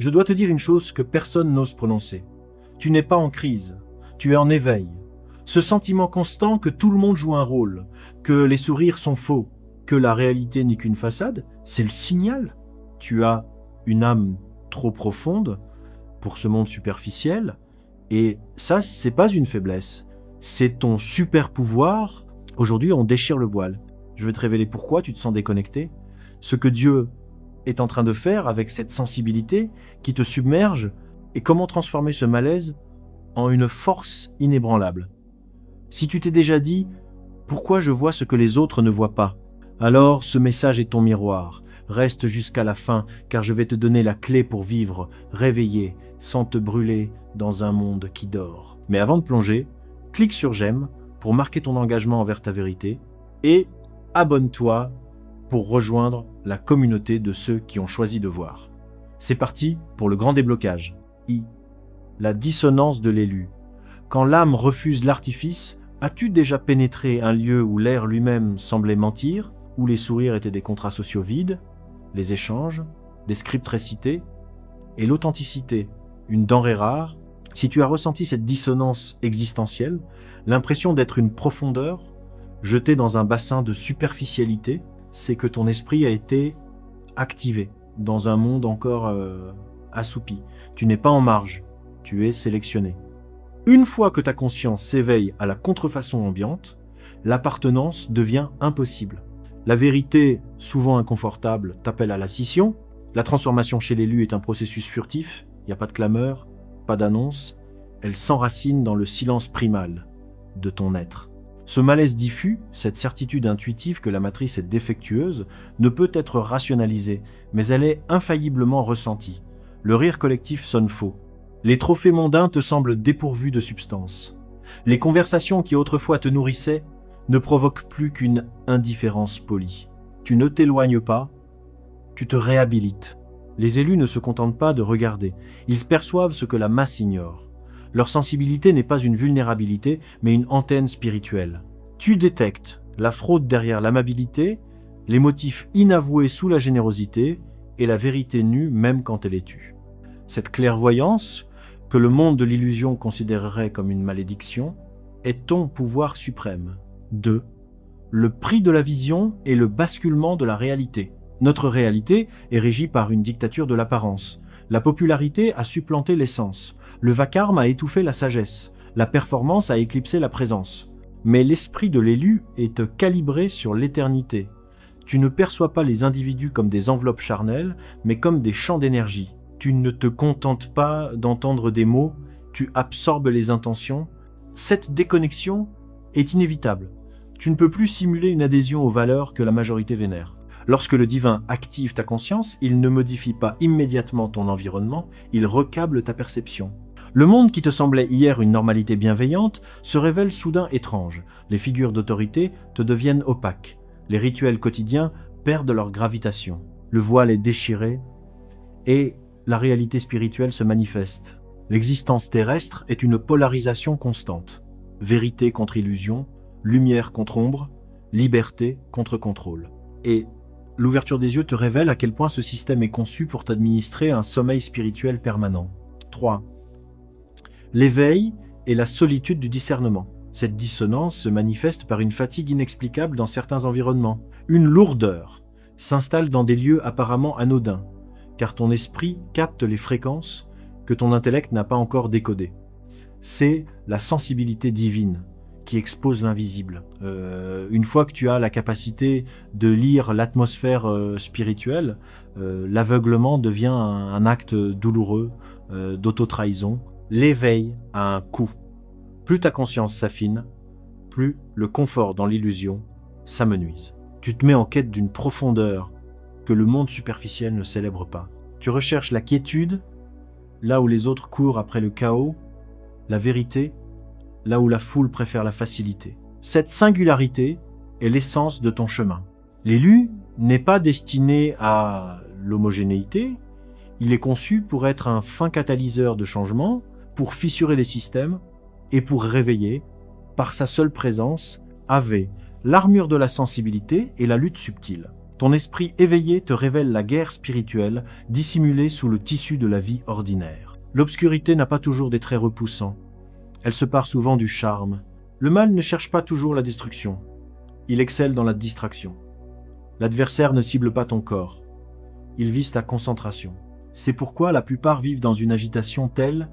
je dois te dire une chose que personne n'ose prononcer. Tu n'es pas en crise, tu es en éveil. Ce sentiment constant que tout le monde joue un rôle, que les sourires sont faux, que la réalité n'est qu'une façade, c'est le signal. Tu as une âme trop profonde pour ce monde superficiel, et ça, c'est pas une faiblesse. C'est ton super pouvoir. Aujourd'hui, on déchire le voile. Je vais te révéler pourquoi tu te sens déconnecté. Ce que Dieu est en train de faire avec cette sensibilité qui te submerge et comment transformer ce malaise en une force inébranlable. Si tu t'es déjà dit « Pourquoi je vois ce que les autres ne voient pas ?» alors ce message est ton miroir. Reste jusqu'à la fin car je vais te donner la clé pour vivre, réveillé, sans te brûler dans un monde qui dort. Mais avant de plonger, clique sur « J'aime » pour marquer ton engagement envers ta vérité et abonne-toi pour rejoindre la communauté de ceux qui ont choisi de voir. C'est parti pour le grand déblocage. I. La dissonance de l'élu. Quand l'âme refuse l'artifice, as-tu déjà pénétré un lieu où l'air lui-même semblait mentir, où les sourires étaient des contrats sociaux vides, les échanges, des scripts récités, et l'authenticité, une denrée rare? Si tu as ressenti cette dissonance existentielle, l'impression d'être une profondeur, jetée dans un bassin de superficialité, c'est que ton esprit a été activé dans un monde encore assoupi. Tu n'es pas en marge, tu es sélectionné. Une fois que ta conscience s'éveille à la contrefaçon ambiante, l'appartenance devient impossible. La vérité, souvent inconfortable, t'appelle à la scission. La transformation chez l'élu est un processus furtif, il n'y a pas de clameur, pas d'annonce, elle s'enracine dans le silence primal de ton être. Ce malaise diffus, cette certitude intuitive que la matrice est défectueuse, ne peut être rationalisée, mais elle est infailliblement ressentie. Le rire collectif sonne faux. Les trophées mondains te semblent dépourvus de substance. Les conversations qui autrefois te nourrissaient ne provoquent plus qu'une indifférence polie. Tu ne t'éloignes pas, tu te réhabilites. Les élus ne se contentent pas de regarder, ils perçoivent ce que la masse ignore. Leur sensibilité n'est pas une vulnérabilité, mais une antenne spirituelle. Tu détectes la fraude derrière l'amabilité, les motifs inavoués sous la générosité et la vérité nue même quand elle est tue. Cette clairvoyance, que le monde de l'illusion considérerait comme une malédiction, est ton pouvoir suprême. 2. Le prix de la vision est le basculement de la réalité. Notre réalité est régie par une dictature de l'apparence. La popularité a supplanté l'essence. Le vacarme a étouffé la sagesse. La performance a éclipsé la présence. Mais l'esprit de l'élu est calibré sur l'éternité. Tu ne perçois pas les individus comme des enveloppes charnelles, mais comme des champs d'énergie. Tu ne te contentes pas d'entendre des mots, tu absorbes les intentions. Cette déconnexion est inévitable. Tu ne peux plus simuler une adhésion aux valeurs que la majorité vénère. Lorsque le divin active ta conscience, il ne modifie pas immédiatement ton environnement, il recable ta perception. Le monde qui te semblait hier une normalité bienveillante se révèle soudain étrange. Les figures d'autorité te deviennent opaques. Les rituels quotidiens perdent leur gravitation. Le voile est déchiré et la réalité spirituelle se manifeste. L'existence terrestre est une polarisation constante. Vérité contre illusion, lumière contre ombre, liberté contre contrôle. Et l'ouverture des yeux te révèle à quel point ce système est conçu pour t'administrer un sommeil spirituel permanent. 3. L'éveil et la solitude du discernement. Cette dissonance se manifeste par une fatigue inexplicable dans certains environnements. Une lourdeur s'installe dans des lieux apparemment anodins, car ton esprit capte les fréquences que ton intellect n'a pas encore décodées. C'est la sensibilité divine qui expose l'invisible. Une fois que tu as la capacité de lire l'atmosphère spirituelle, l'aveuglement devient un acte douloureux d'auto-trahison. L'éveil a un coût. Plus ta conscience s'affine, plus le confort dans l'illusion s'amenuise. Tu te mets en quête d'une profondeur que le monde superficiel ne célèbre pas. Tu recherches la quiétude, là où les autres courent après le chaos, la vérité, là où la foule préfère la facilité. Cette singularité est l'essence de ton chemin. L'élu n'est pas destiné à l'homogénéité, il est conçu pour être un fin catalyseur de changement, pour fissurer les systèmes et pour réveiller, par sa seule présence, l'armure de la sensibilité et la lutte subtile. Ton esprit éveillé te révèle la guerre spirituelle dissimulée sous le tissu de la vie ordinaire. L'obscurité n'a pas toujours des traits repoussants. Elle se pare souvent du charme. Le mal ne cherche pas toujours la destruction. Il excelle dans la distraction. L'adversaire ne cible pas ton corps. Il vise ta concentration. C'est pourquoi la plupart vivent dans une agitation telle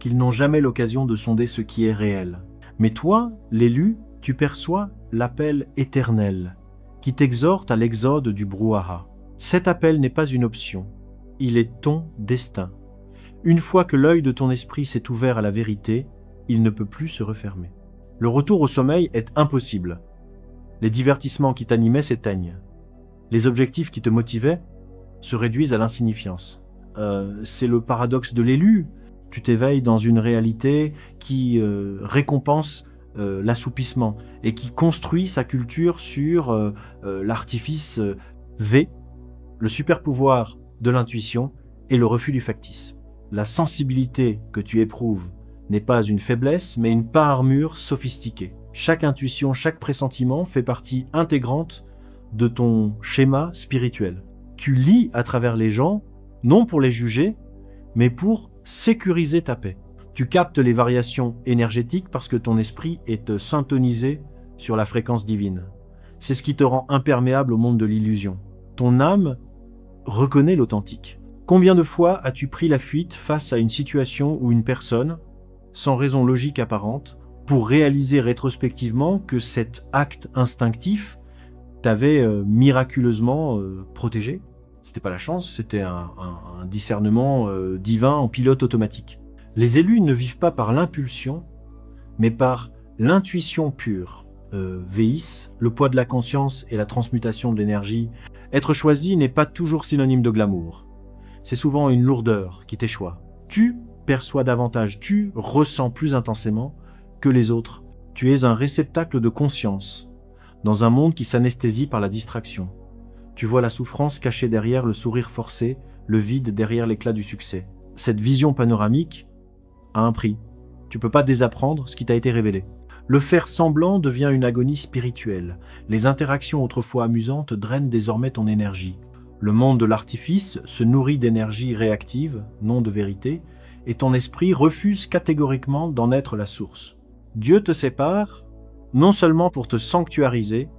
qu'ils n'ont jamais l'occasion de sonder ce qui est réel. Mais toi, l'élu, tu perçois l'appel éternel qui t'exhorte à l'exode du brouhaha. Cet appel n'est pas une option, il est ton destin. Une fois que l'œil de ton esprit s'est ouvert à la vérité, il ne peut plus se refermer. Le retour au sommeil est impossible. Les divertissements qui t'animaient s'éteignent. Les objectifs qui te motivaient se réduisent à l'insignifiance. C'est le paradoxe de l'élu. Tu t'éveilles dans une réalité qui récompense l'assoupissement et qui construit sa culture sur l'artifice V, le super pouvoir de l'intuition et le refus du factice. La sensibilité que tu éprouves n'est pas une faiblesse, mais une pas-armure sophistiquée. Chaque intuition, chaque pressentiment fait partie intégrante de ton schéma spirituel. Tu lis à travers les gens, non pour les juger, mais pour sécuriser ta paix. Tu captes les variations énergétiques parce que ton esprit est syntonisé sur la fréquence divine. C'est ce qui te rend imperméable au monde de l'illusion. Ton âme reconnaît l'authentique. Combien de fois as-tu pris la fuite face à une situation ou une personne, sans raison logique apparente, pour réaliser rétrospectivement que cet acte instinctif t'avait miraculeusement protégé? C'était pas la chance, c'était un discernement divin en pilote automatique. Les élus ne vivent pas par l'impulsion, mais par l'intuition pure. Véis, le poids de la conscience et la transmutation de l'énergie. Être choisi n'est pas toujours synonyme de glamour. C'est souvent une lourdeur qui t'échoit. Tu perçois davantage, tu ressens plus intensément que les autres. Tu es un réceptacle de conscience, dans un monde qui s'anesthésie par la distraction. Tu vois la souffrance cachée derrière le sourire forcé, le vide derrière l'éclat du succès. Cette vision panoramique a un prix. Tu peux pas désapprendre ce qui t'a été révélé. Le faire semblant devient une agonie spirituelle. Les interactions autrefois amusantes drainent désormais ton énergie. Le monde de l'artifice se nourrit d'énergie réactive, non de vérité, et ton esprit refuse catégoriquement d'en être la source. Dieu te sépare, non seulement pour te sanctuariser,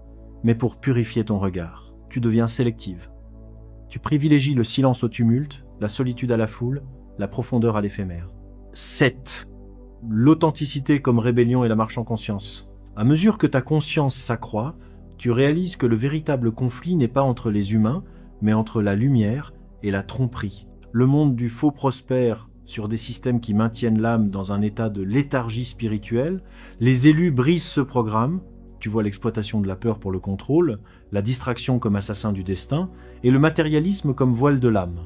mais pour purifier ton regard. Tu deviens sélective. Tu privilégies le silence au tumulte, la solitude à la foule, la profondeur à l'éphémère. 7. L'authenticité comme rébellion et la marche en conscience. À mesure que ta conscience s'accroît, tu réalises que le véritable conflit n'est pas entre les humains, mais entre la lumière et la tromperie. Le monde du faux prospère sur des systèmes qui maintiennent l'âme dans un état de léthargie spirituelle. Les élus brisent ce programme. Tu vois l'exploitation de la peur pour le contrôle, la distraction comme assassin du destin, et le matérialisme comme voile de l'âme.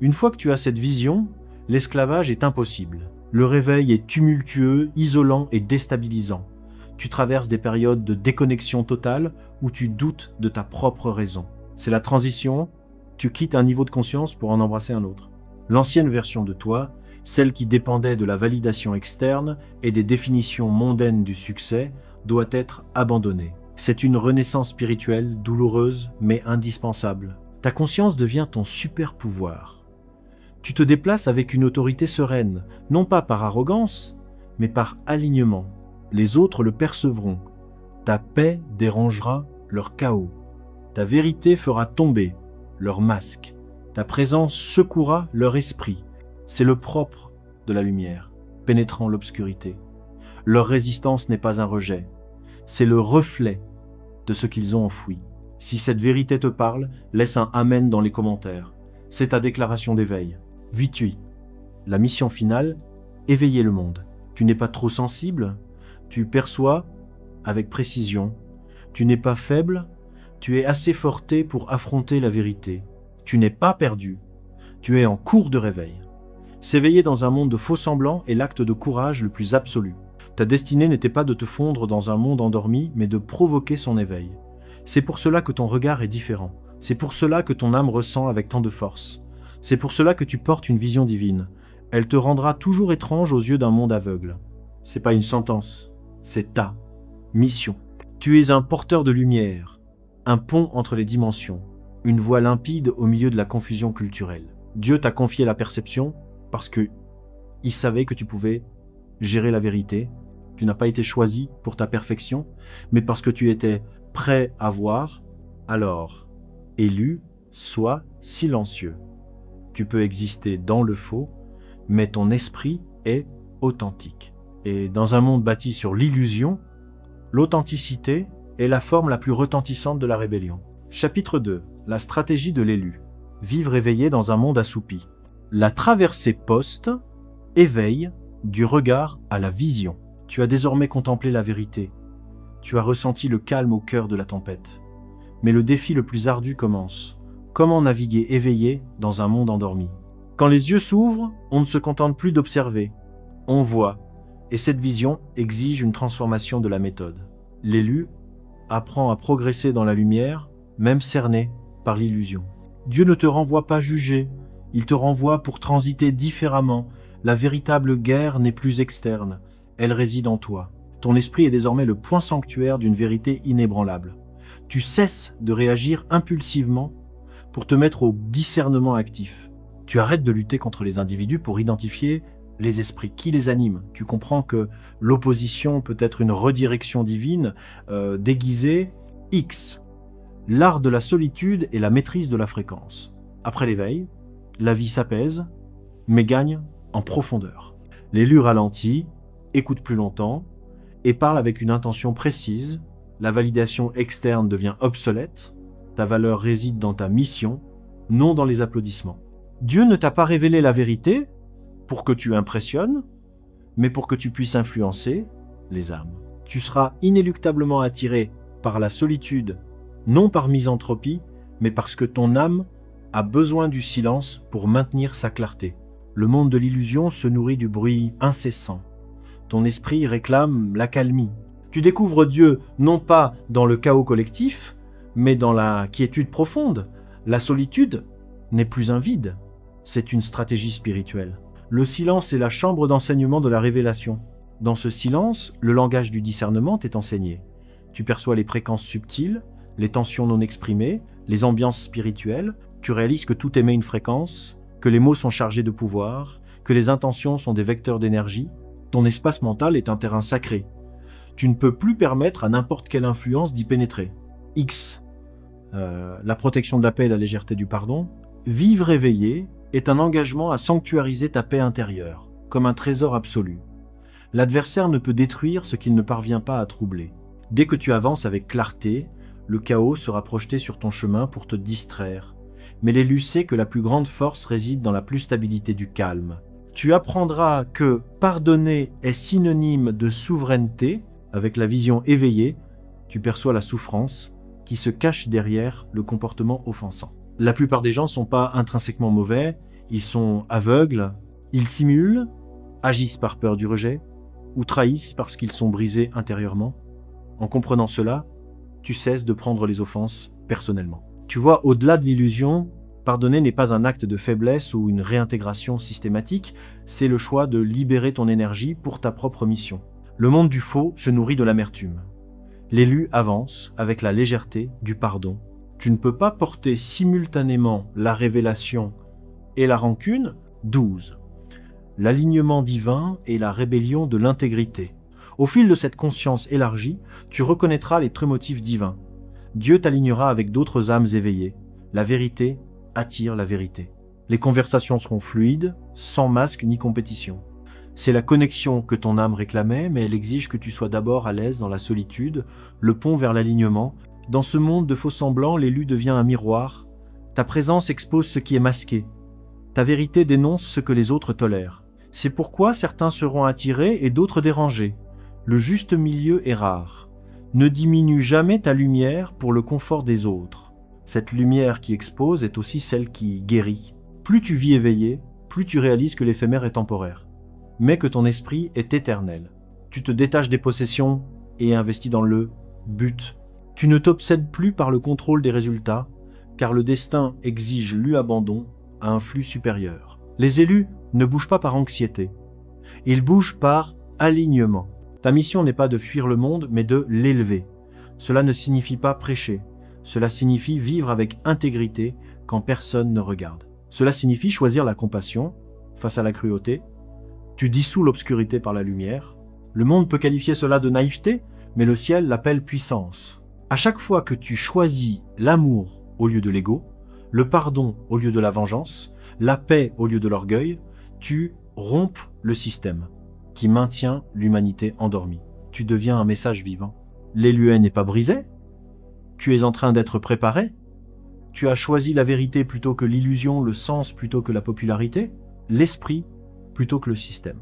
Une fois que tu as cette vision, l'esclavage est impossible. Le réveil est tumultueux, isolant et déstabilisant. Tu traverses des périodes de déconnexion totale où tu doutes de ta propre raison. C'est la transition, tu quittes un niveau de conscience pour en embrasser un autre. L'ancienne version de toi, celle qui dépendait de la validation externe et des définitions mondaines du succès, doit être abandonnée. C'est une renaissance spirituelle douloureuse mais indispensable. Ta conscience devient ton super pouvoir. Tu te déplaces avec une autorité sereine, non pas par arrogance, mais par alignement. Les autres le percevront. Ta paix dérangera leur chaos. Ta vérité fera tomber leur masque. Ta présence secouera leur esprit. C'est le propre de la lumière, pénétrant l'obscurité. Leur résistance n'est pas un rejet. C'est le reflet de ce qu'ils ont enfoui. Si cette vérité te parle, laisse un amen dans les commentaires. C'est ta déclaration d'éveil. Vitui. La mission finale, éveiller le monde. Tu n'es pas trop sensible, tu perçois avec précision. Tu n'es pas faible, tu es assez forté pour affronter la vérité. Tu n'es pas perdu, tu es en cours de réveil. S'éveiller dans un monde de faux semblants est l'acte de courage le plus absolu. Ta destinée n'était pas de te fondre dans un monde endormi, mais de provoquer son éveil. C'est pour cela que ton regard est différent. C'est pour cela que ton âme ressent avec tant de force. C'est pour cela que tu portes une vision divine. Elle te rendra toujours étrange aux yeux d'un monde aveugle. C'est pas une sentence, c'est ta mission. Tu es un porteur de lumière, un pont entre les dimensions. une voie limpide au milieu de la confusion culturelle. Dieu t'a confié la perception parce que il savait que tu pouvais gérer la vérité. Tu n'as pas été choisi pour ta perfection, mais parce que tu étais prêt à voir. Alors, élu, sois silencieux. Tu peux exister dans le faux, mais ton esprit est authentique. Et dans un monde bâti sur l'illusion, l'authenticité est la forme la plus retentissante de la rébellion. Chapitre 2. La stratégie de l'élu. Vivre éveillé dans un monde assoupi. La traversée post éveille du regard à la vision. Tu as désormais contemplé la vérité. Tu as ressenti le calme au cœur de la tempête. Mais le défi le plus ardu commence. Comment naviguer éveillé dans un monde endormi? Quand les yeux s'ouvrent, on ne se contente plus d'observer. On voit. Et cette vision exige une transformation de la méthode. L'élu apprend à progresser dans la lumière, même cerné par l'illusion. Dieu ne te renvoie pas juger, il te renvoie pour transiter différemment. La véritable guerre n'est plus externe, elle réside en toi. Ton esprit est désormais le point sanctuaire d'une vérité inébranlable. Tu cesses de réagir impulsivement pour te mettre au discernement actif. Tu arrêtes de lutter contre les individus pour identifier les esprits qui les animent. Tu comprends que l'opposition peut être une redirection divine déguisée. X. L'art de la solitude et la maîtrise de la fréquence. Après l'éveil, la vie s'apaise, mais gagne en profondeur. L'élu ralentit, écoute plus longtemps et parle avec une intention précise. La validation externe devient obsolète. Ta valeur réside dans ta mission, non dans les applaudissements. Dieu ne t'a pas révélé la vérité pour que tu impressionnes, mais pour que tu puisses influencer les âmes. Tu seras inéluctablement attiré par la solitude, non par misanthropie, mais parce que ton âme a besoin du silence pour maintenir sa clarté. Le monde de l'illusion se nourrit du bruit incessant. Ton esprit réclame l'accalmie. Tu découvres Dieu non pas dans le chaos collectif, mais dans la quiétude profonde. La solitude n'est plus un vide, c'est une stratégie spirituelle. Le silence est la chambre d'enseignement de la révélation. Dans ce silence, le langage du discernement t'est enseigné. Tu perçois les fréquences subtiles, les tensions non exprimées, les ambiances spirituelles. Tu réalises que tout émet une fréquence, que les mots sont chargés de pouvoir, que les intentions sont des vecteurs d'énergie. Ton espace mental est un terrain sacré. Tu ne peux plus permettre à n'importe quelle influence d'y pénétrer. X. La protection de la paix et la légèreté du pardon. Vivre éveillé est un engagement à sanctuariser ta paix intérieure, comme un trésor absolu. L'adversaire ne peut détruire ce qu'il ne parvient pas à troubler. Dès que tu avances avec clarté, le chaos sera projeté sur ton chemin pour te distraire. Mais l'élu sait que la plus grande force réside dans la plus stabilité du calme. Tu apprendras que pardonner est synonyme de souveraineté. Avec la vision éveillée, tu perçois la souffrance qui se cache derrière le comportement offensant. La plupart des gens ne sont pas intrinsèquement mauvais, ils sont aveugles, ils simulent, agissent par peur du rejet, ou trahissent parce qu'ils sont brisés intérieurement. En comprenant cela, tu cesses de prendre les offenses personnellement. Tu vois, au-delà de l'illusion, pardonner n'est pas un acte de faiblesse ou une réintégration systématique, c'est le choix de libérer ton énergie pour ta propre mission. Le monde du faux se nourrit de l'amertume. L'élu avance avec la légèreté du pardon. Tu ne peux pas porter simultanément la révélation et la rancune. 12. L'alignement divin et la rébellion de l'intégrité. Au fil de cette conscience élargie, tu reconnaîtras les trémotifs divins. Dieu t'alignera avec d'autres âmes éveillées. La vérité attire la vérité. Les conversations seront fluides, sans masque ni compétition. C'est la connexion que ton âme réclamait, mais elle exige que tu sois d'abord à l'aise dans la solitude, le pont vers l'alignement. Dans ce monde de faux-semblants, l'élu devient un miroir. Ta présence expose ce qui est masqué. Ta vérité dénonce ce que les autres tolèrent. C'est pourquoi certains seront attirés et d'autres dérangés. Le juste milieu est rare. Ne diminue jamais ta lumière pour le confort des autres. Cette lumière qui expose est aussi celle qui guérit. Plus tu vis éveillé, plus tu réalises que l'éphémère est temporaire, mais que ton esprit est éternel. Tu te détaches des possessions et investis dans le but. Tu ne t'obsèdes plus par le contrôle des résultats, car le destin exige l'abandon à un flux supérieur. Les élus ne bougent pas par anxiété. Ils bougent par alignement. Ta mission n'est pas de fuir le monde, mais de l'élever. Cela ne signifie pas prêcher. Cela signifie vivre avec intégrité quand personne ne regarde. Cela signifie choisir la compassion face à la cruauté. Tu dissous l'obscurité par la lumière. Le monde peut qualifier cela de naïveté, mais le ciel l'appelle puissance. À chaque fois que tu choisis l'amour au lieu de l'ego, le pardon au lieu de la vengeance, la paix au lieu de l'orgueil, tu rompes le système qui maintient l'humanité endormie. Tu deviens un message vivant. L'éluet n'est pas brisé. Tu es en train d'être préparé. Tu as choisi la vérité plutôt que l'illusion, le sens plutôt que la popularité, l'esprit plutôt que le système.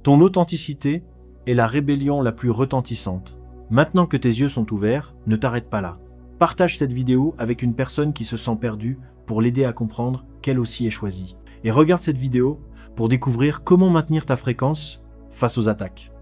Ton authenticité est la rébellion la plus retentissante. Maintenant que tes yeux sont ouverts, ne t'arrête pas là. Partage cette vidéo avec une personne qui se sent perdue pour l'aider à comprendre qu'elle aussi est choisie. Et regarde cette vidéo pour découvrir comment maintenir ta fréquence face aux attaques.